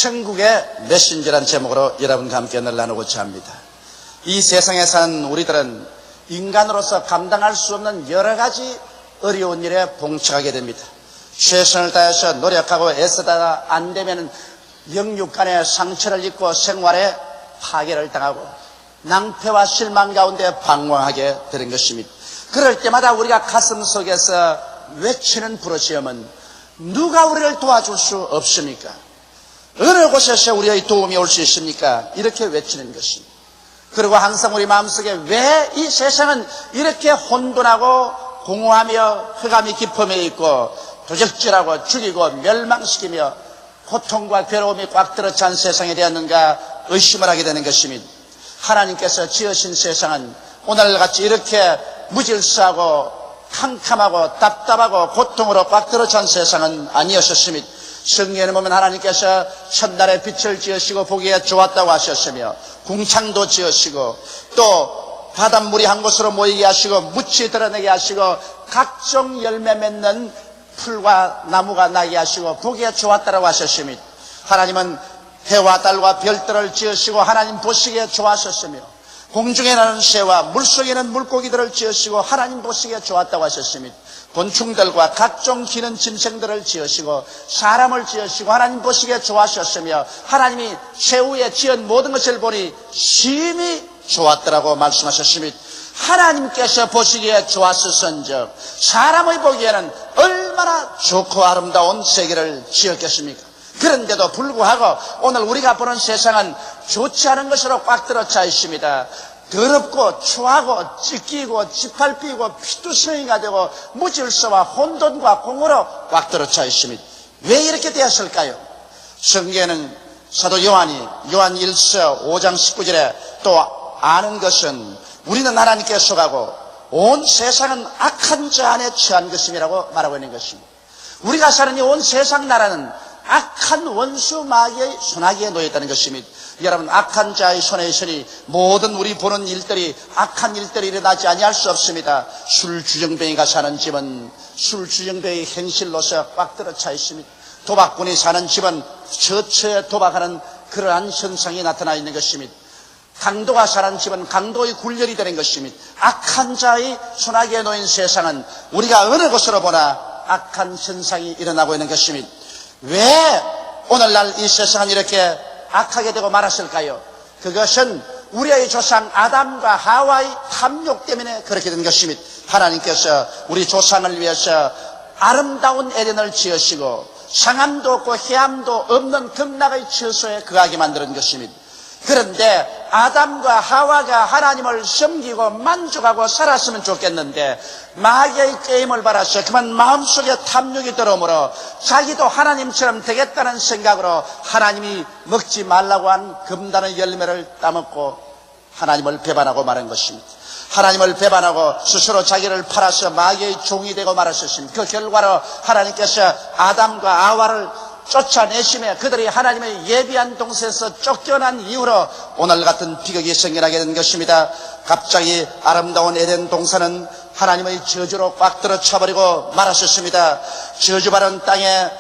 천국의 메신저란 제목으로 여러분과 함께 오늘 나누고자 합니다. 이 세상에 사는 우리들은 인간으로서 감당할 수 없는 여러 가지 어려운 일에 봉착하게 됩니다. 최선을 다해서 노력하고 애쓰다가 안 되면 영육간의 상처를 입고 생활에 파괴를 당하고 낭패와 실망 가운데 방황하게 되는 것입니다. 그럴 때마다 우리가 가슴 속에서 외치는 부르짖음은 누가 우리를 도와줄 수 없습니까? 어느 곳에서 우리의 도움이 올 수 있습니까? 이렇게 외치는 것입니다. 그리고 항상 우리 마음속에 왜 이 세상은 이렇게 혼돈하고 공허하며 흑암이 깊음에 있고 도적질하고 죽이고 멸망시키며 고통과 괴로움이 꽉 들어찬 세상이 되었는가 의심을 하게 되는 것입니다. 하나님께서 지으신 세상은 오늘같이 이렇게 무질서하고 캄캄하고 답답하고 고통으로 꽉 들어찬 세상은 아니었습니다. 성경에는 보면 하나님께서 첫날에 빛을 지으시고 보기에 좋았다고 하셨으며 궁창도 지으시고 또 바닷물이 한 곳으로 모이게 하시고 묻이 드러내게 하시고 각종 열매 맺는 풀과 나무가 나게 하시고 보기에 좋았다고 하셨습니다. 하나님은 해와 달과 별들을 지으시고 하나님 보시기에 좋아하셨으며 공중에 나는 새와 물속에는 물고기들을 지으시고 하나님 보시기에 좋았다고 하셨습니다. 곤충들과 각종 기는 짐승들을 지으시고 사람을 지으시고 하나님 보시기에 좋아하셨으며 하나님이 최후에 지은 모든 것을 보니 심히 좋았더라고 말씀하셨습니다. 하나님께서 보시기에 좋았을선즉 사람의 보기에는 얼마나 좋고 아름다운 세계를 지었겠습니까? 그런데도 불구하고 오늘 우리가 보는 세상은 좋지 않은 것으로 꽉 들어차 있습니다. 더럽고 추하고 찢기고 짓밟히고 피투성이가 되고 무질서와 혼돈과 공허로 꽉 들어차 있습니다. 왜 이렇게 되었을까요? 성경에는 사도 요한 1서 5장 19절에 또 아는 것은 우리는 하나님께 속하고 온 세상은 악한 자 안에 처한 것임이라고 말하고 있는 것입니다. 우리가 사는 이 온 세상 나라는 악한 원수 마귀의 손아귀에 놓여있다는 것입니다. 여러분, 악한 자의 손에 있으니 모든 우리 보는 일들이 악한 일들이 일어나지 아니할 수 없습니다. 술주정뱅이가 사는 집은 술주정뱅이 행실로서 꽉 들어차 있습니다. 도박꾼이 사는 집은 처처에 도박하는 그러한 현상이 나타나 있는 것입니다. 강도가 사는 집은 강도의 굴절이 되는 것입니다. 악한 자의 손아귀에 놓인 세상은 우리가 어느 곳으로 보나 악한 현상이 일어나고 있는 것입니다. 왜 오늘날 이 세상은 이렇게 악하게 되고 말았을까요? 그것은 우리의 조상 아담과 하와의 탐욕 때문에 그렇게 된 것입니다. 하나님께서 우리 조상을 위해서 아름다운 에덴을 지으시고 상함도 없고 해함도 없는 극락의 처소에 거하게 만드는 것입니다. 그런데 아담과 하와가 하나님을 섬기고 만족하고 살았으면 좋겠는데 마귀의 게임을 받아서 그만 마음속에 탐욕이 들어오므로 자기도 하나님처럼 되겠다는 생각으로 하나님이 먹지 말라고 한 금단의 열매를 따먹고 하나님을 배반하고 말한 것입니다. 하나님을 배반하고 스스로 자기를 팔아서 마귀의 종이 되고 말았습니다. 그 결과로 하나님께서 아담과 하와를 쫓아내심에 그들이 하나님의 예비한 동산에서 쫓겨난 이후로 오늘 같은 비극이 생겨나게 된 것입니다. 갑자기 아름다운 에덴 동산은 하나님의 저주로 꽉 들어차버리고 말았었습니다. 저주받은 땅에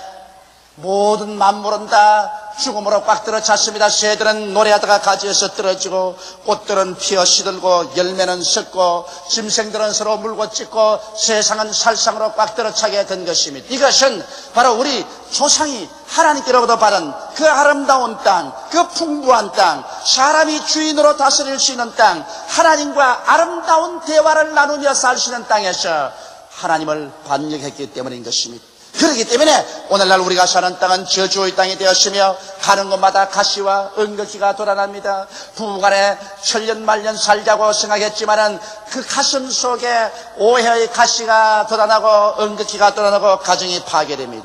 모든 만물은 다 죽음으로 꽉 들어찼습니다. 새들은 노래하다가 가지에서 떨어지고 꽃들은 피어 시들고 열매는 썩고 짐승들은 서로 물고 찢고 세상은 살상으로 꽉 들어차게 된 것입니다. 이것은 바로 우리 조상이 하나님께로부터 받은 그 아름다운 땅, 그 풍부한 땅, 사람이 주인으로 다스릴 수 있는 땅, 하나님과 아름다운 대화를 나누며 살 수 있는 땅에서 하나님을 반역했기 때문인 것입니다. 그렇기 때문에 오늘날 우리가 사는 땅은 저주의 땅이 되었으며 가는 곳마다 가시와 은극기가 돋아납니다. 부부간에 천년만년 살자고 생각했지만은 그 가슴 속에 오해의 가시가 돋아나고 은극기가 돋아나고 가정이 파괴됩니다.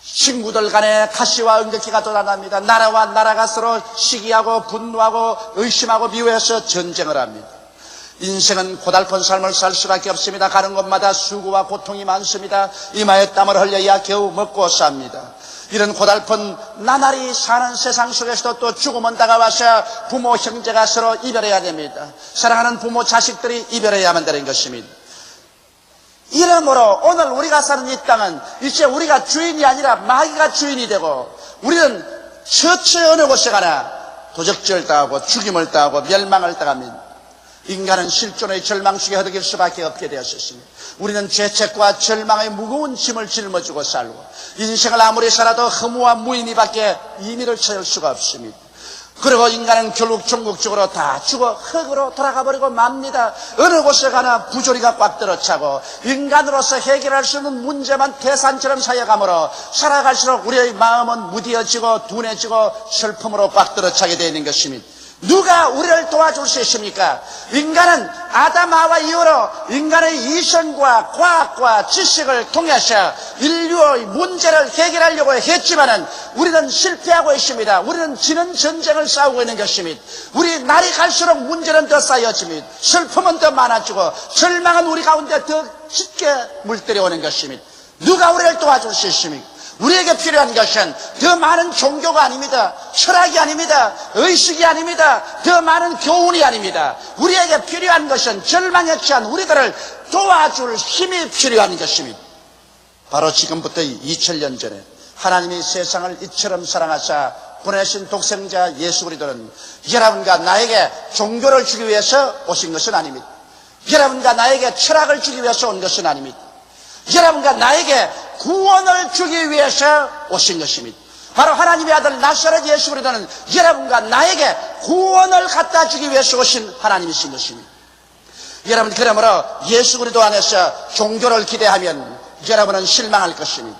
친구들 간에 가시와 은극기가 돋아납니다. 나라와 나라가 서로 시기하고 분노하고 의심하고 미워해서 전쟁을 합니다. 인생은 고달픈 삶을 살 수밖에 없습니다. 가는 곳마다 수고와 고통이 많습니다. 이마에 땀을 흘려야 겨우 먹고 삽니다. 이런 고달픈 나날이 사는 세상 속에서도 또 죽음은 다가와서 부모 형제가 서로 이별해야 됩니다. 사랑하는 부모 자식들이 이별해야만 되는 것입니다. 이러므로 오늘 우리가 사는 이 땅은 이제 우리가 주인이 아니라 마귀가 주인이 되고 우리는 처처 어느 곳에 가나 도적질을 당하고 죽임을 당하고 멸망을 당하면 인간은 실존의 절망 속에 허덕일 수밖에 없게 되었습니다. 우리는 죄책과 절망의 무거운 짐을 짊어지고 살고 인생을 아무리 살아도 허무와 무의미밖에 의미를 찾을 수가 없습니다. 그리고 인간은 결국 종국적으로 다 죽어 흙으로 돌아가 버리고 맙니다. 어느 곳에 가나 부조리가 꽉 들어차고 인간으로서 해결할 수 없는 문제만 태산처럼 쌓여가므로 살아갈수록 우리의 마음은 무뎌지고 둔해지고 슬픔으로 꽉 들어차게 되어 있는 것입니다. 누가 우리를 도와줄 수 있습니까? 인간은 아담하와 이후로 인간의 이성과 과학과 지식을 통해서 인류의 문제를 해결하려고 했지만은 우리는 실패하고 있습니다. 우리는 지는 전쟁을 싸우고 있는 것입니다. 우리 날이 갈수록 문제는 더 쌓여집니다. 슬픔은 더 많아지고 절망은 우리 가운데 더 짙게 물들여오는 것입니다. 누가 우리를 도와줄 수 있습니까? 우리에게 필요한 것은 더 많은 종교가 아닙니다. 철학이 아닙니다. 의식이 아닙니다. 더 많은 교훈이 아닙니다. 우리에게 필요한 것은 절망에 처한 우리들을 도와줄 힘이 필요한 것입니다. 바로 지금부터 2000년 전에 하나님이 세상을 이처럼 사랑하사 보내신 독생자 예수 그리스도는 여러분과 나에게 종교를 주기 위해서 오신 것은 아닙니다. 여러분과 나에게 철학을 주기 위해서 온 것은 아닙니다. 여러분과 나에게 구원을 주기 위해서 오신 것입니다. 바로 하나님의 아들 나사렛 예수 그리스도는 여러분과 나에게 구원을 갖다 주기 위해서 오신 하나님이신 것입니다. 여러분, 그러므로 예수 그리스도 안에서 종교를 기대하면 여러분은 실망할 것입니다.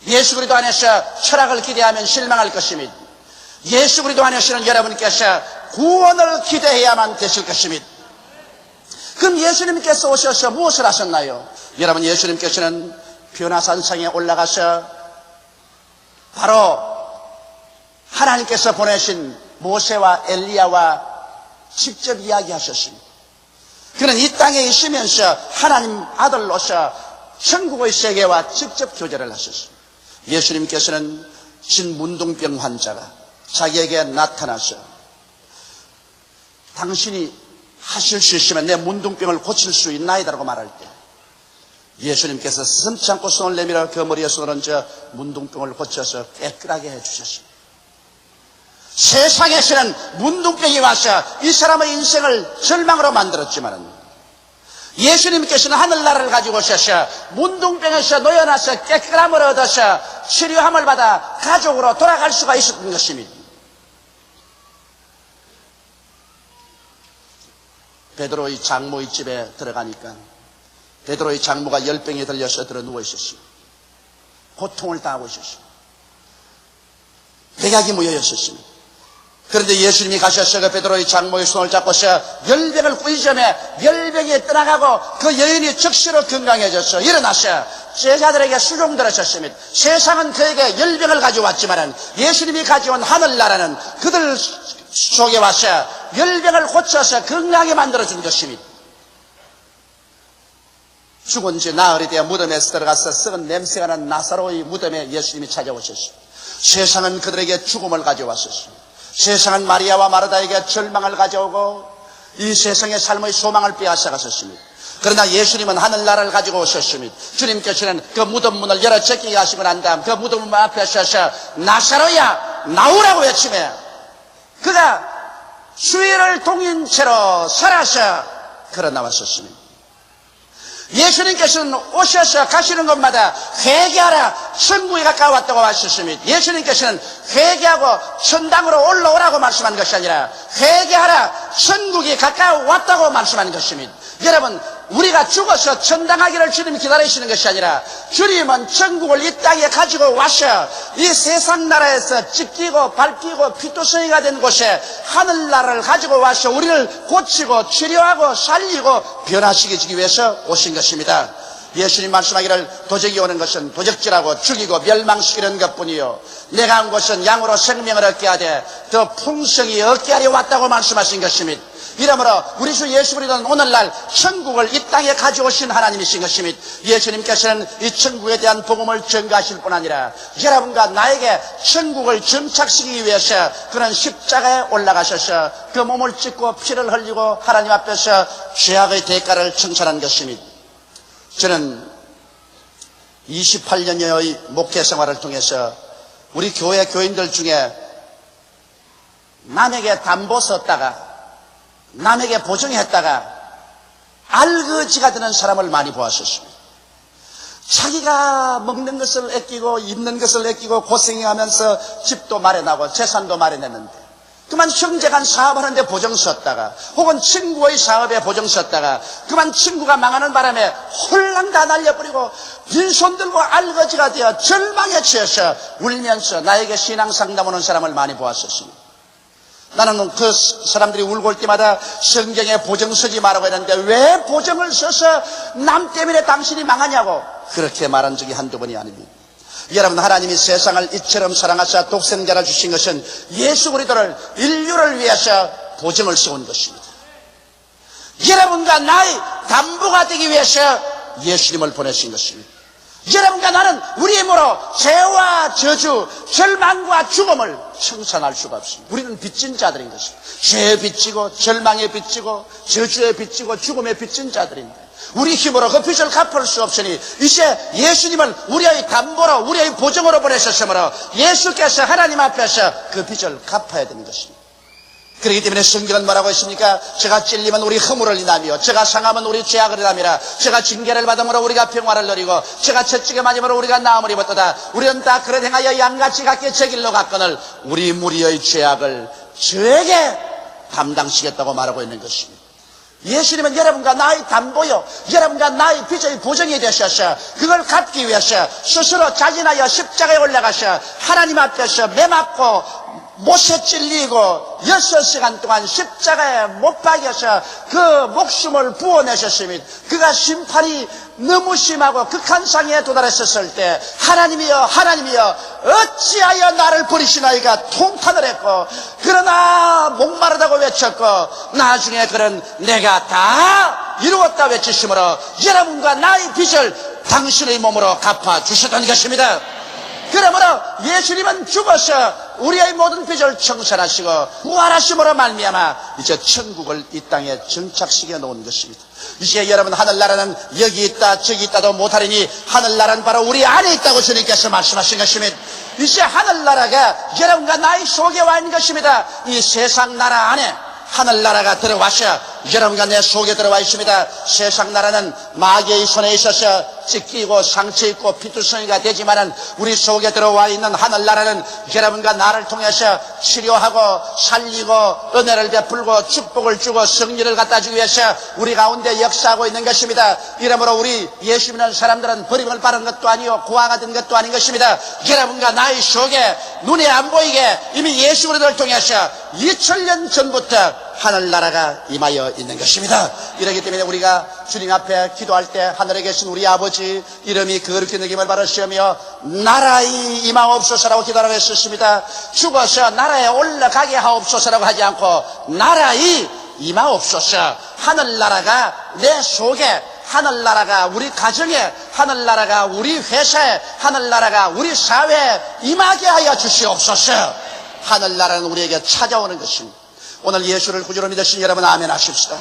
예수 그리스도 안에서 철학을 기대하면 실망할 것입니다. 예수 그리스도 안에서는 여러분께서 구원을 기대해야만 되실 것입니다. 그럼 예수님께서 오셔서 무엇을 하셨나요? 여러분, 예수님께서는 변화산상에 올라가서 바로 하나님께서 보내신 모세와 엘리야와 직접 이야기하셨습니다. 그는 이 땅에 있으면서 하나님 아들로서 천국의 세계와 직접 교제를 하셨습니다. 예수님께서는 진문둥병 환자가 자기에게 나타나서 당신이 하실 수 있으면 내 문둥병을 고칠 수 있나이다라고 말할 때 예수님께서 스슴치 않고 손을 내밀어 그 머리에 손을 얹어 문둥병을 고쳐서 깨끗하게 해주셨습니다. 세상에서는 문둥병이 와서 이 사람의 인생을 절망으로 만들었지만 예수님께서는 하늘나라를 가지고 오셔서 문둥병에서 놓여나서 깨끗함을 얻어서 치료함을 받아 가족으로 돌아갈 수가 있었던 것입니다. 베드로의 장모의 집에 들어가니까 베드로의 장모가 열병에 들려서 들어 누워 있었습니다. 고통을 당하고 있었습니다. 백약이 모여 있었습니다. 그런데 예수님이 가셔서 그 베드로의 장모의 손을 잡고서 열병을 꾸이점에 열병이 떠나가고 그 여인이 즉시로 건강해져서 일어나서 제자들에게 수종들으셨습니다. 세상은 그에게 열병을 가져왔지만 예수님이 가져온 하늘나라는 그들 속에 와서 열병을 고쳐서 건강하게 만들어준 것입니다. 죽은 지 나흘이 되어 무덤에서 들어가서 썩은 냄새가 나는 나사로의 무덤에 예수님이 찾아오셨습니다. 세상은 그들에게 죽음을 가져왔었습니다. 세상은 마리아와 마르다에게 절망을 가져오고 이 세상의 삶의 소망을 빼앗아갔었습니다. 그러나 예수님은 하늘나라를 가지고 오셨습니다. 주님께서는 그 무덤 문을 열어 제끼게 하시고 난 다음 그 무덤 문 앞에 서서 나사로야 나오라고 외치며 그가 수위를 동인 채로 살아서 걸어 나왔었습니다. 예수님께서는 오셔서 가시는 곳마다 회개하라 천국이 가까웠다고 하셨습니다. 예수님께서는 회개하고 천당으로 올라오라고 말씀한 것이 아니라 회개하라 천국이 가까웠다고 말씀하는 것입니다. 여러분, 우리가 죽어서 천당하기를 주님이 기다리시는 것이 아니라 주님은 천국을 이 땅에 가지고 와서 이 세상 나라에서 찢기고 밟히고 피투성이가 된 곳에 하늘나라를 가지고 와서 우리를 고치고 치료하고 살리고 변화시키기 위해서 오신 것입니다. 예수님 말씀하기를 도적이 오는 것은 도적질하고 죽이고 멸망시키는 것뿐이요 내가 온 것은 양으로 생명을 얻게 하되 더 풍성히 얻게 하려 왔다고 말씀하신 것입니다. 이러므로 우리 주 예수 그리스도는 오늘날 천국을 이 땅에 가져오신 하나님이신 것입니다. 예수님께서는 이 천국에 대한 복음을 전가하실 뿐 아니라 여러분과 나에게 천국을 정착시키기 위해서 그런 십자가에 올라가셔서 그 몸을 찢고 피를 흘리고 하나님 앞에서 죄악의 대가를 청산한 것입니다. 저는 28년여의 목회 생활을 통해서 우리 교회 교인들 중에 남에게 담보 썼다가 남에게 보증했다가 알거지가 되는 사람을 많이 보았었습니다. 자기가 먹는 것을 아끼고 입는 것을 아끼고 고생하면서 집도 마련하고 재산도 마련했는데 그만 형제가 한 사업하는데 보증 썼다가 혹은 친구의 사업에 보증 썼다가 그만 친구가 망하는 바람에 홀랑 다 날려버리고 빈손 들고 알거지가 되어 절망에 처해서 울면서 나에게 신앙 상담하는 사람을 많이 보았었습니다. 나는 그 사람들이 울고 올 때마다 성경에 보증 쓰지 말라고 했는데 왜 보증을 써서 남 때문에 당신이 망하냐고 그렇게 말한 적이 한두 번이 아닙니다. 여러분, 하나님이 세상을 이처럼 사랑하사 독생자를 주신 것은 예수 그리스도를 인류를 위해서 보증을 세운 것입니다. 여러분과 나의 담보가 되기 위해서 예수님을 보내신 것입니다. 여러분과 나는 우리 힘으로 죄와 저주, 절망과 죽음을 청산할 수가 없습니다. 우리는 빚진 자들인 것입니다. 죄에 빚지고 절망에 빚지고 저주에 빚지고 죽음에 빚진 자들입니다. 우리 힘으로 그 빚을 갚을 수 없으니 이제 예수님을 우리의 담보로 우리의 보증으로 보내셨으므로 예수께서 하나님 앞에서 그 빚을 갚아야 되는 것입니다. 그렇기 때문에 성경은 뭐라고 했습니까? 제가 찔리면 우리 허물을 인하며 제가 상하면 우리 죄악을 인하미라. 제가 징계를 받음으로 우리가 평화를 누리고 제가 채찍에 맞음으로 우리가 나음을 입었도다. 우리는 다 그릇 행하여 양같이 각기 제 길로 갔거늘 우리 무리의 죄악을 저에게 담당시겠다고 말하고 있는 것입니다. 예수님은 여러분과 나의 담보요, 여러분과 나의 빚의 보증이 되셔서 그걸 갚기 위해서 스스로 자진하여 십자가에 올라가셔 하나님 앞에서 매맞고 못에 찔리고 6시간 동안 십자가에 못 박여서 그 목숨을 부어내셨습니다. 그가 심판이 너무 심하고 극한 상에 도달했었을 때 하나님이여 하나님이여 어찌하여 나를 버리시나이가 통탄을 했고 그러나 목마르다고 외쳤고 나중에 그는 내가 다 이루었다 외치심으로 여러분과 나의 빚을 당신의 몸으로 갚아주셨던 것입니다. 그러므로 예수님은 죽어서 우리의 모든 빚을 청산하시고 부활하심으로 말미암아 이제 천국을 이 땅에 정착시켜 놓은 것입니다. 이제 여러분, 하늘나라는 여기 있다 저기 있다도 못하리니 하늘나라는 바로 우리 안에 있다고 주님께서 말씀하신 것입니다. 이제 하늘나라가 여러분과 나의 속에 와 있는 것입니다. 이 세상 나라 안에 하늘나라가 들어와서 여러분과 내 속에 들어와 있습니다. 세상 나라는 마귀의 손에 있어서 찢기고 상처 입고 피투성이가 되지만은 우리 속에 들어와 있는 하늘나라는 여러분과 나를 통해서 치료하고 살리고 은혜를 베풀고 축복을 주고 승리를 갖다 주기 위해서 우리 가운데 역사하고 있는 것입니다. 이러므로 우리 예수 믿는 사람들은 버림을 받은 것도 아니요 고아가 된 것도 아닌 것입니다. 여러분과 나의 속에 눈에 안 보이게 이미 예수 그리스도를 통해서 2000년 전부터 하늘나라가 임하여 있는 것입니다. 이렇기 때문에 우리가 주님 앞에 기도할 때 하늘에 계신 우리 아버지 이름이 거룩히 느낌을 받으시며 나라의 임하옵소서라고 기도하라고 했었습니다. 죽어서 나라에 올라가게 하옵소서라고 하지 않고 나라의 임하옵소서. 하늘나라가 내 속에, 하늘나라가 우리 가정에, 하늘나라가 우리 회사에, 하늘나라가 우리 사회에 임하게 하여 주시옵소서. 하늘나라는 우리에게 찾아오는 것입니다. 오늘 예수를 구주로 믿으신 여러분 아멘 하십시다.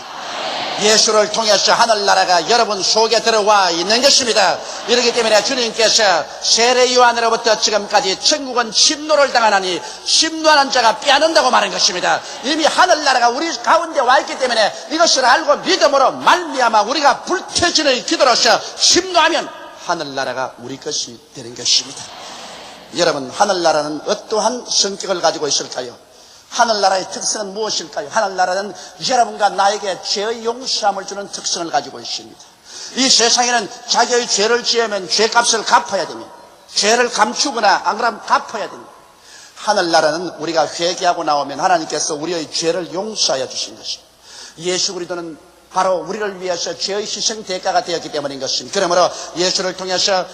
예수를 통해서 하늘나라가 여러분 속에 들어와 있는 것입니다. 이렇기 때문에 주님께서 세례 요한으로부터 지금까지 천국은 침노를 당하나니 침노하는 자가 빼앗는다고 말한 것입니다. 이미 하늘나라가 우리 가운데 와 있기 때문에 이것을 알고 믿음으로 말미암아 우리가 불태진의 기도로서 침노하면 하늘나라가 우리 것이 되는 것입니다. 여러분, 하늘나라는 어떠한 성격을 가지고 있을까요? 하늘나라의 특성은 무엇일까요? 하늘나라는 여러분과 나에게 죄의 용서함을 주는 특성을 가지고 있습니다. 이 세상에는 자기의 죄를 지으면 죄값을 갚아야 됩니다. 죄를 감추거나 안 그러면 갚아야 됩니다. 하늘나라는 우리가 회개하고 나오면 하나님께서 우리의 죄를 용서하여 주신 것입니다. 예수 그리스도는 바로 우리를 위해서 죄의 희생 대가가 되었기 때문인 것입니다. 그러므로 예수를 통해서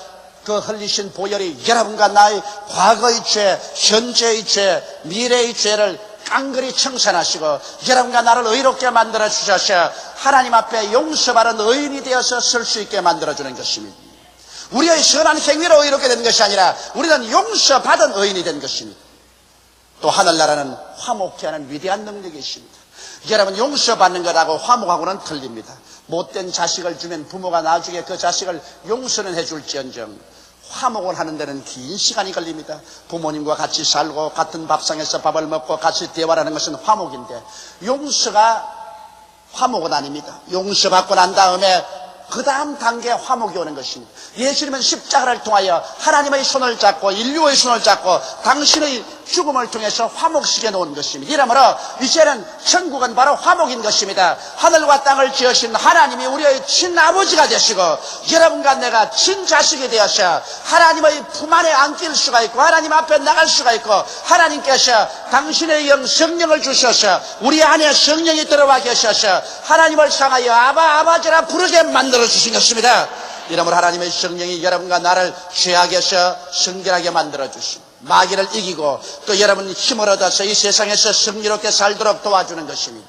그 흘리신 보혈이 여러분과 나의 과거의 죄, 현재의 죄, 미래의 죄를 깡그리 청산하시고 여러분과 나를 의롭게 만들어 주셔서 하나님 앞에 용서받은 의인이 되어서 설 수 있게 만들어주는 것입니다. 우리의 선한 행위로 의롭게 된 것이 아니라 우리는 용서받은 의인이 된 것입니다. 또 하늘나라는 화목케 하는 위대한 능력이 있습니다. 여러분, 용서받는 것하고 화목하고는 틀립니다. 못된 자식을 주면 부모가 나중에 그 자식을 용서는 해줄지언정 화목을 하는 데는 긴 시간이 걸립니다. 부모님과 같이 살고 같은 밥상에서 밥을 먹고 같이 대화를 하는 것은 화목인데, 용서가 화목은 아닙니다. 용서받고 난 다음에 그 다음 단계에 화목이 오는 것입니다. 예수님은 십자가를 통하여 하나님의 손을 잡고 인류의 손을 잡고 당신의 죽음을 통해서 화목시켜 놓은 것입니다. 이러므로 이제는 천국은 바로 화목인 것입니다. 하늘과 땅을 지으신 하나님이 우리의 친아버지가 되시고 여러분과 내가 친자식이 되어서 하나님의 품 안에 안길 수가 있고 하나님 앞에 나갈 수가 있고, 하나님께서 당신의 영 성령을 주셔서 우리 안에 성령이 들어와 계셔서 하나님을 향하여 아바 아버지라 부르게 만들어 주신 것입니다. 이러므로 하나님의 성령이 여러분과 나를 죄악에서 성결하게 만들어 주십니다. 마귀를 이기고 또 여러분 힘을 얻어서 이 세상에서 승리롭게 살도록 도와주는 것입니다.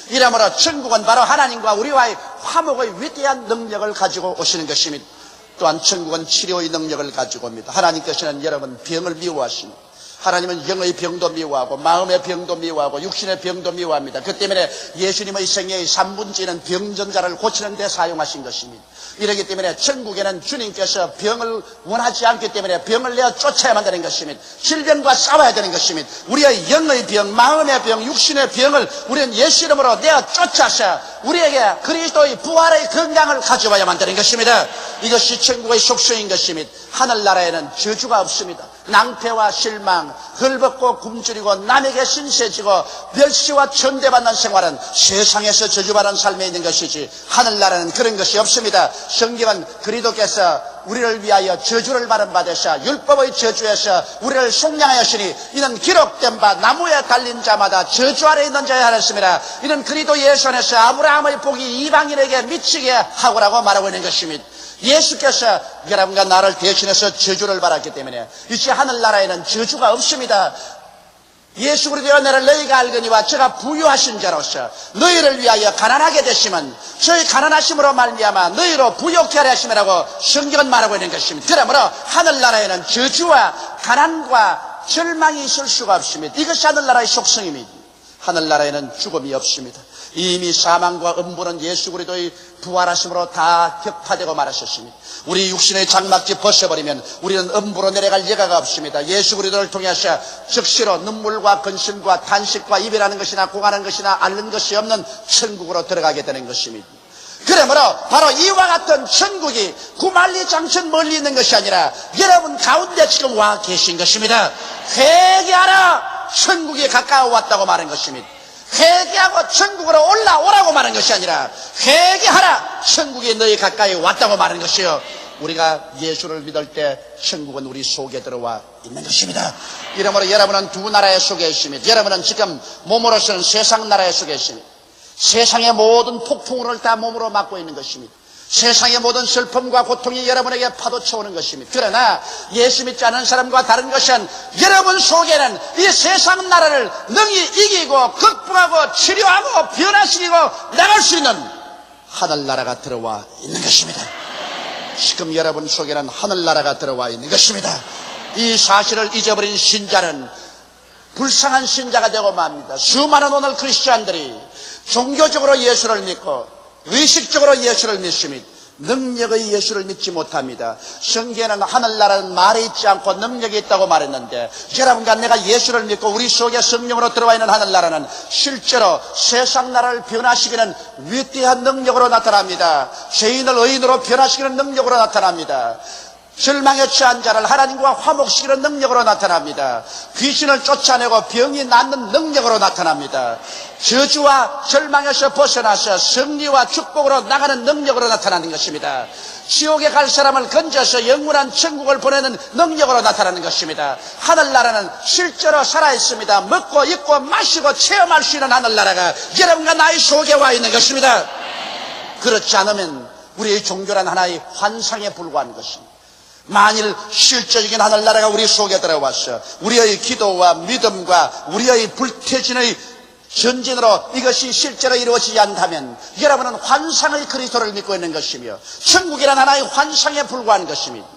이러므로 천국은 바로 하나님과 우리와의 화목의 위대한 능력을 가지고 오시는 것입니다. 또한 천국은 치료의 능력을 가지고 옵니다. 하나님께서는 여러분 병을 미워하십니다. 하나님은 영의 병도 미워하고 마음의 병도 미워하고 육신의 병도 미워합니다. 그 때문에 예수님의 생애의 3분지는 병전자를 고치는 데 사용하신 것입니다. 이렇기 때문에 천국에는 주님께서 병을 원하지 않기 때문에 병을 내어 쫓아야만 되는 것입니다. 질병과 싸워야 되는 것입니다. 우리의 영의 병, 마음의 병, 육신의 병을 우리는 예수 이름으로 내어 쫓아서 우리에게 그리스도의 부활의 건강을 가져와야만 되는 것입니다. 이것이 천국의 속성인 것입니다. 하늘나라에는 저주가 없습니다. 낭패와 실망, 헐벗고 굶주리고 남에게 신세지고 멸시와 천대받는 생활은 세상에서 저주받는 삶에 있는 것이지 하늘나라는 그런 것이 없습니다. 성경은 그리스도께서 우리를 위하여 저주를 받으사 율법의 저주에서 우리를 속량하였으니 이는 기록된 바 나무에 달린 자마다 저주 아래 있는 자야 하였습니다. 이는 그리스도 예수 안에서 아브라함의 복이 이방인에게 미치게 하고라고 말하고 있는 것입니다. 예수께서 여러분과 나를 대신해서 저주를 받았기 때문에 이제 하늘나라에는 저주가 없습니다. 예수 그리스도여 너를 너희가 알거니와 저가 부유하신 자로서 너희를 위하여 가난하게 되시면 저희 가난하심으로 말미암아 너희로 부욕케 하려 하심이라고 성경은 말하고 있는 것입니다. 그러므로 하늘나라에는 저주와 가난과 절망이 있을 수가 없습니다. 이것이 하늘나라의 속성입니다. 하늘나라에는 죽음이 없습니다. 이미 사망과 음부는 예수 그리스도의 부활하심으로 다 격파되고 말하셨습니다. 우리 육신의 장막지 벗어버리면 우리는 음부로 내려갈 여가가 없습니다. 예수 그리스도를 통해서 즉시로 눈물과 근심과 탄식과 이별하는 것이나 공하는 것이나 앓는 것이 없는 천국으로 들어가게 되는 것입니다. 그러므로 바로 이와 같은 천국이 구만리 장천 멀리 있는 것이 아니라 여러분 가운데 지금 와 계신 것입니다. 회개하라! 천국이 가까워 왔다고 말한 것입니다. 회개하고 천국으로 올라오라고 말한 것이 아니라 회개하라! 천국이 너희 가까이 왔다고 말한 것이요. 우리가 예수를 믿을 때 천국은 우리 속에 들어와 있는 것입니다. 이러므로 여러분은 두 나라의 속에 있습니다. 여러분은 지금 몸으로서는 세상 나라의 속에 있습니다. 세상의 모든 폭풍우를 다 몸으로 맞고 있는 것입니다. 세상의 모든 슬픔과 고통이 여러분에게 파도쳐오는 것입니다. 그러나 예수 믿지 않은 사람과 다른 것은 여러분 속에는 이 세상 나라를 능히 이기고 극복하고 치료하고 변화시키고 나갈 수 있는 하늘나라가 들어와 있는 것입니다. 지금 여러분 속에는 하늘나라가 들어와 있는 것입니다. 이 사실을 잊어버린 신자는 불쌍한 신자가 되고 맙니다. 수많은 오늘 크리스찬들이 종교적으로 예수를 믿고 의식적으로 예수를 믿습니다. 능력의 예수를 믿지 못합니다. 성경에는 하늘나라는 말에 있지 않고 능력이 있다고 말했는데 여러분과 내가 예수를 믿고 우리 속에 성령으로 들어와 있는 하늘나라는 실제로 세상 나라를 변화시키는 위대한 능력으로 나타납니다. 죄인을 의인으로 변화시키는 능력으로 나타납니다. 절망에 처한 자를 하나님과 화목시키는 능력으로 나타납니다. 귀신을 쫓아내고 병이 낫는 능력으로 나타납니다. 저주와 절망에서 벗어나서 승리와 축복으로 나가는 능력으로 나타나는 것입니다. 지옥에 갈 사람을 건져서 영원한 천국을 보내는 능력으로 나타나는 것입니다. 하늘나라는 실제로 살아있습니다. 먹고 입고 마시고 체험할 수 있는 하늘나라가 여러분과 나의 속에 와 있는 것입니다. 그렇지 않으면 우리의 종교란 하나의 환상에 불과한 것입니다. 만일 실제적인 하늘나라가 우리 속에 들어와서 우리의 기도와 믿음과 우리의 불태진의 전진으로 이것이 실제로 이루어지지 않다면 여러분은 환상의 그리스도를 믿고 있는 것이며 천국이란 하나의 환상에 불과한 것입니다.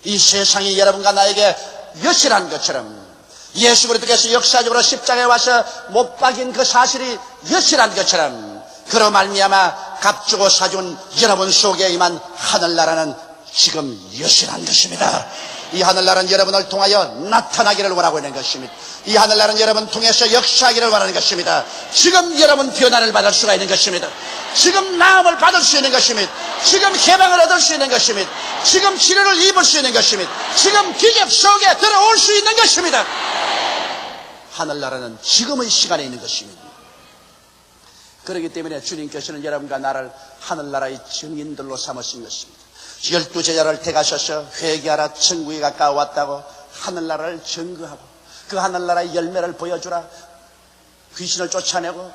이 세상이 여러분과 나에게 여실한 것처럼 예수 그리스도께서 역사적으로 십자가에 와서 못 박인 그 사실이 여실한 것처럼 그로 말미암아 값주고 사준 여러분 속에 임한 하늘나라는 지금 여신한 것입니다. 이 하늘나라는 여러분을 통하여 나타나기를 원하고 있는 것입니다. 이 하늘나라는 여러분 통해서 역사하기를 원하는 것입니다. 지금 여러분 변화를 받을 수가 있는 것입니다. 지금 나음을 받을 수 있는 것입니다. 지금 해방을 얻을 수 있는 것입니다. 지금 치료를 입을 수 있는 것입니다. 지금 기적 속에 들어올 수 있는 것입니다. 하늘나라는 지금의 시간에 있는 것입니다. 그렇기 때문에 주님께서는 여러분과 나를 하늘나라의 증인들로 삼으신 것입니다. 12 제자를 택하셔서 회개하라, 천국이 가까워왔다고 하늘나라를 증거하고 그 하늘나라의 열매를 보여주라, 귀신을 쫓아내고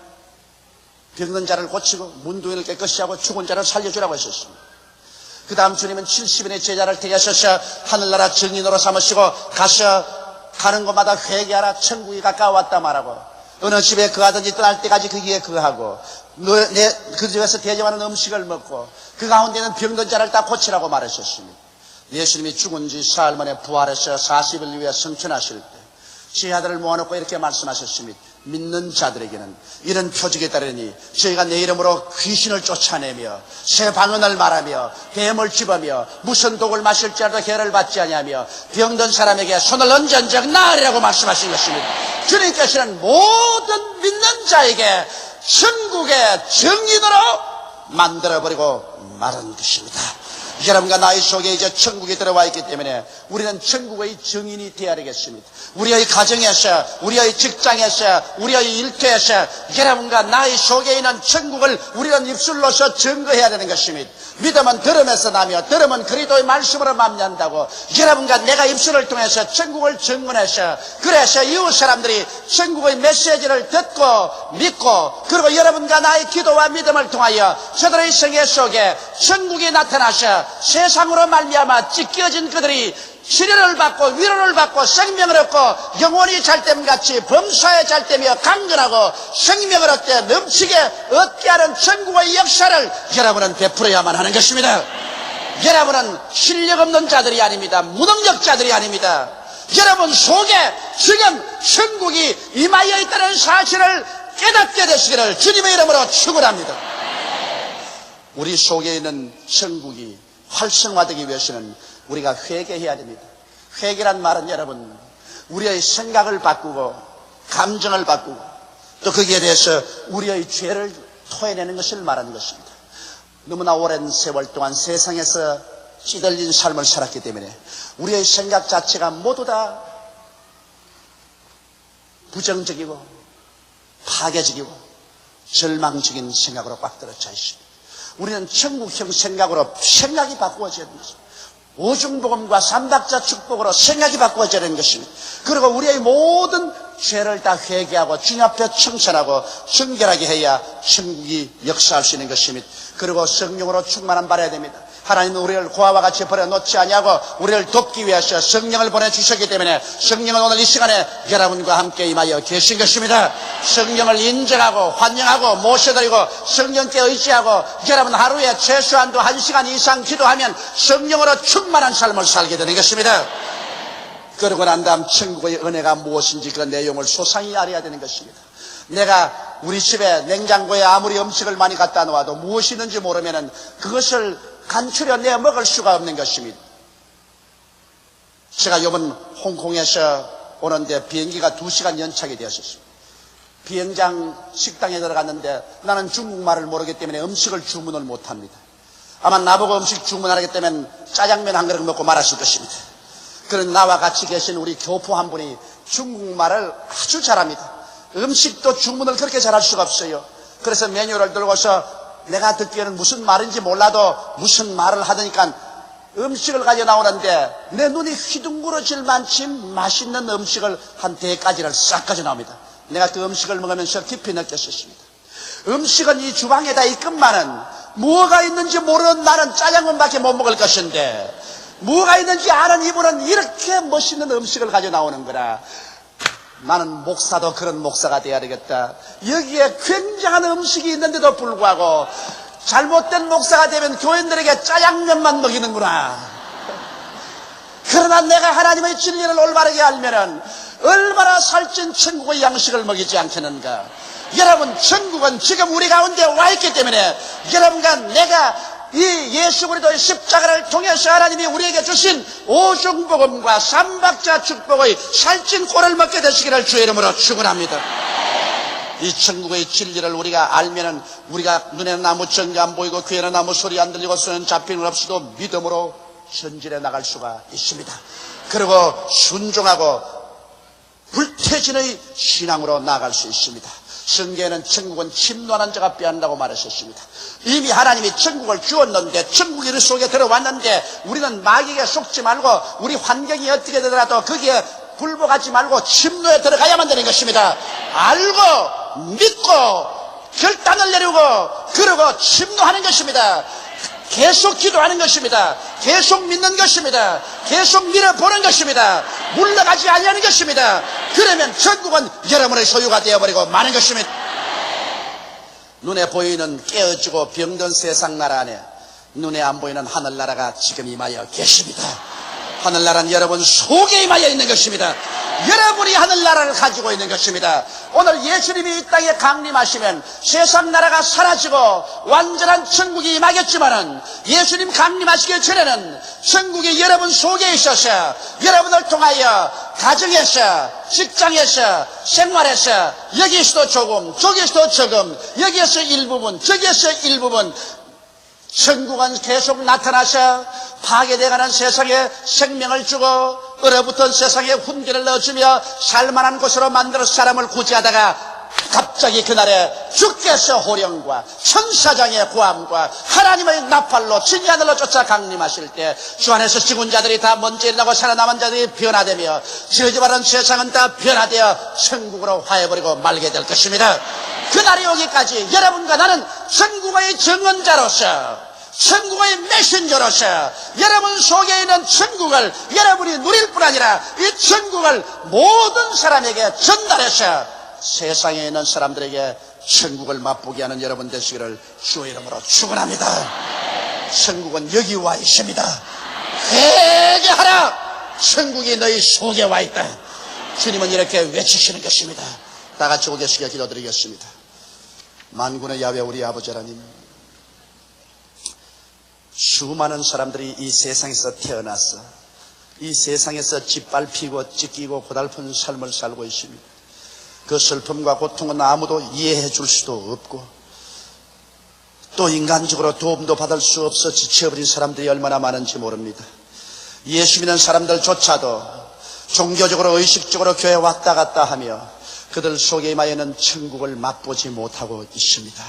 병든 자를 고치고 문둥이를 깨끗이 하고 죽은 자를 살려주라고 하셨습니다. 그 다음 주님은 70인의 제자를 택하셔서 하늘나라 증인으로 삼으시고 가서 가는 곳마다 회개하라, 천국이 가까워왔다 말하고 어느 집에 거하든지 떠날 때까지 거기에 거하고 그 집에서 대접하는 음식을 먹고 그 가운데는 병든 자를 다 고치라고 말하셨습니다. 예수님이 죽은 지 사흘 만에 부활해서 40일 후에 성천하실 때 제 아들을 모아놓고 이렇게 말씀하셨습니다. 믿는 자들에게는 이런 표적이 따르니 저희가 내 이름으로 귀신을 쫓아내며 새 방언을 말하며 뱀을 집으며 무슨 독을 마실지라도 해를 받지 아니하며 병든 사람에게 손을 얹은 적 나으리라고 말씀하신 것입니다. 주님께서는 모든 믿는 자에게 천국의 증인으로 만들어버리고 말한 것입니다. 여러분과 나의 속에 이제 천국이 들어와 있기 때문에 우리는 천국의 증인이 되어야 되겠습니다. 우리의 가정에서, 우리의 직장에서, 우리의 일터에서 여러분과 나의 속에 있는 천국을 우리는 입술로서 증거해야 되는 것입니다. 믿음은 들음에서 나며 들음은 그리스도의 말씀으로 맘는다고 여러분과 내가 입술을 통해서 천국을 증언해서 그래서 이웃 사람들이 천국의 메시지를 듣고 믿고 그리고 여러분과 나의 기도와 믿음을 통하여 저들의 생애 속에 천국이 나타나서 세상으로 말미암아 찢겨진 그들이 치료를 받고 위로를 받고 생명을 얻고 영원히 잘됨같이 범사에 잘되며 강건하고 생명을 얻게 넘치게 얻게 하는 천국의 역사를 여러분은 베풀어야만 하는 것입니다. 여러분은 실력 없는 자들이 아닙니다. 무능력자들이 아닙니다. 여러분 속에 지금 천국이 임하여 있다는 사실을 깨닫게 되시기를 주님의 이름으로 축원합니다. 우리 속에 있는 천국이 활성화되기 위해서는 우리가 회개해야 됩니다. 회개란 말은 여러분 우리의 생각을 바꾸고 감정을 바꾸고 또 거기에 대해서 우리의 죄를 토해내는 것을 말하는 것입니다. 너무나 오랜 세월 동안 세상에서 찌들린 삶을 살았기 때문에 우리의 생각 자체가 모두 다 부정적이고 파괴적이고 절망적인 생각으로 꽉 들어차 있습니다. 우리는 천국형 생각으로 생각이 바꾸어져야 되는 것입니다. 오중복음과 삼박자 축복으로 생각이 바꾸어져야 되는 것입니다. 그리고 우리의 모든 죄를 다 회개하고 주님 앞에 청천하고 정결하게 해야 천국이 역사할 수 있는 것입니다. 그리고 성령으로 충만함 받아야 됩니다. 하나님은 우리를 고아와 같이 버려놓지 아니하고 우리를 돕기 위해서 성령을 보내주셨기 때문에 성령은 오늘 이 시간에 여러분과 함께 임하여 계신 것입니다. 성령을 인정하고 환영하고 모셔드리고 성령께 의지하고 여러분 하루에 최소한도 1시간 이상 기도하면 성령으로 충만한 삶을 살게 되는 것입니다. 그러고 난 다음 천국의 은혜가 무엇인지 그 내용을 소상히 알아야 되는 것입니다. 내가 우리 집에 냉장고에 아무리 음식을 많이 갖다 놓아도 무엇이 있는지 모르면 그것을 간추려내 먹을 수가 없는 것입니다. 제가 이번 홍콩에서 오는데 비행기가 2시간 연착이 되었습니다. 비행장 식당에 들어갔는데 나는 중국말을 모르기 때문에 음식을 주문을 못합니다. 아마 나보고 음식 주문하기 때문에 짜장면 한 그릇 먹고 말았을 것입니다. 그런 나와 같이 계신 우리 교포 한 분이 중국말을 아주 잘합니다. 음식도 주문을 그렇게 잘할 수가 없어요. 그래서 메뉴를 들고서 내가 듣기에는 무슨 말인지 몰라도 무슨 말을 하더니까 음식을 가져 나오는데 내 눈이 휘둥그러질 만큼 맛있는 음식을 한 4가지를 싹 가져 나옵니다. 내가 그 음식을 먹으면서 깊이 느꼈었습니다. 음식은 이 주방에다 있건만은 뭐가 있는지 모르는 나는 짜장면밖에 못 먹을 것인데 뭐가 있는지 아는 이분은 이렇게 멋있는 음식을 가져 나오는 거라. 나는 목사도 그런 목사가 돼야 되겠다. 여기에 굉장한 음식이 있는데도 불구하고 잘못된 목사가 되면 교인들에게 짜장면만 먹이는구나. 그러나 내가 하나님의 진리를 올바르게 알면은 얼마나 살찐 천국의 양식을 먹이지 않겠는가. 여러분 천국은 지금 우리 가운데 와 있기 때문에 여러분과 내가 이 예수 그리스도의 십자가를 통해서 하나님이 우리에게 주신 오중복음과 삼박자 축복의 살찐 꼴을 먹게 되시기를 주의 이름으로 축원합니다. 이 천국의 진리를 우리가 알면은 우리가 눈에는 아무 정이 안 보이고 귀에는 아무 소리 안 들리고 손에는 잡히는 없이도 믿음으로 전진해 나갈 수가 있습니다. 그리고 순종하고 불태진의 신앙으로 나아갈 수 있습니다. 성경에는 천국은 침노하는 자가 빼앗는다고 말하셨습니다. 이미 하나님이 천국을 주었는데 천국이 우리 속에 들어왔는데 우리는 마귀에게 속지 말고 우리 환경이 어떻게 되더라도 거기에 굴복하지 말고 침노에 들어가야만 되는 것입니다. 알고 믿고 결단을 내리고 그러고 침노하는 것입니다. 계속 기도하는 것입니다. 계속 믿는 것입니다. 계속 밀어보는 것입니다. 물러가지 아니하는 것입니다. 그러면 천국은 여러분의 소유가 되어버리고 마는 것입니다. 눈에 보이는 깨어지고 병든 세상 나라 안에 눈에 안 보이는 하늘나라가 지금 임하여 계십니다. 하늘나라는 여러분 속에 임하여 있는 것입니다. 여러분이 하늘나라를 가지고 있는 것입니다. 오늘 예수님이 이 땅에 강림하시면 세상 나라가 사라지고 완전한 천국이 임하겠지만은 예수님 강림하시기 전에는 천국이 여러분 속에 있어서 여러분을 통하여 가정에서 직장에서 생활에서 여기서도 조금 저기서도 조금 여기에서 일부분 저기에서 일부분 천국은 계속 나타나서 파괴되어가는 세상에 생명을 주고 얼어붙은 세상에 훈계를 넣어주며 살만한 곳으로 만들어서 사람을 구제하다가 갑자기 그날에 주께서 호령과 천사장의 고함과 하나님의 나팔로 진이 하늘로 쫓아 강림하실 때 주 안에서 죽은 자들이 다 먼지에 나고 살아남은 자들이 변화되며 저주받은 세상은 다 변화되어 천국으로 화해버리고 말게 될 것입니다. 그날이 오기까지 여러분과 나는 천국의 증언자로서 천국의 메신저로서 여러분 속에 있는 천국을 여러분이 누릴 뿐 아니라 이 천국을 모든 사람에게 전달해서 세상에 있는 사람들에게 천국을 맛보게 하는 여러분 되시기를 주의 이름으로 축원합니다. 천국은 여기 와 있습니다. 회개하라. 천국이 너희 속에 와 있다. 주님은 이렇게 외치시는 것입니다. 다 같이 오게 시켜 기도드리겠습니다. 만군의 야훼 우리 아버지 하나님, 수많은 사람들이 이 세상에서 태어났어 이 세상에서 짓밟히고 찢기고 고달픈 삶을 살고 있습니다. 그 슬픔과 고통은 아무도 이해해 줄 수도 없고 또 인간적으로 도움도 받을 수 없어 지쳐버린 사람들이 얼마나 많은지 모릅니다. 예수 믿는 사람들조차도 종교적으로 의식적으로 교회 왔다 갔다 하며 그들 속에 임하여는 천국을 맛보지 못하고 있습니다.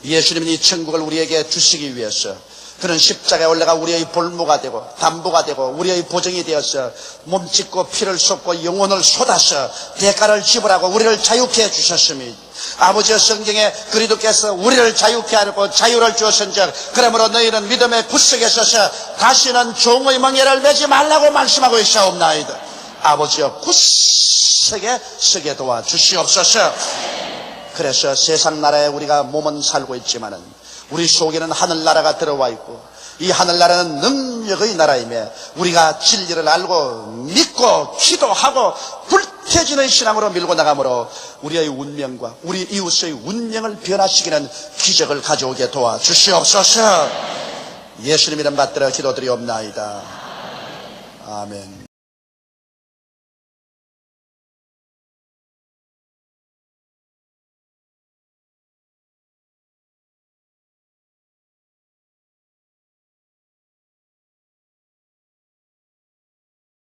예수님은 이 천국을 우리에게 주시기 위해서 그는 십자가에 올라가 우리의 볼모가 되고 담보가 되고 우리의 보증이 되어서 몸짓고 피를 쏟고 영혼을 쏟아서 대가를 지불하고 우리를 자유케 해주셨습니다. 아버지의 성경에 그리스도께서 우리를 자유케 하고 자유를 주었은즉 그러므로 너희는 믿음의 굳세게 서서 다시는 종의 멍에를 매지 말라고 말씀하고 있사옵나이다. 아버지여 굳세게 서게 도와주시옵소서. 그래서 세상 나라에 우리가 몸은 살고 있지만은 우리 속에는 하늘나라가 들어와 있고 이 하늘나라는 능력의 나라이며 우리가 진리를 알고 믿고 기도하고 불태진의 신앙으로 밀고 나가므로 우리의 운명과 우리 이웃의 운명을 변화시키는 기적을 가져오게 도와주시옵소서. 예수님 이름 받들어 기도드리옵나이다. 아멘.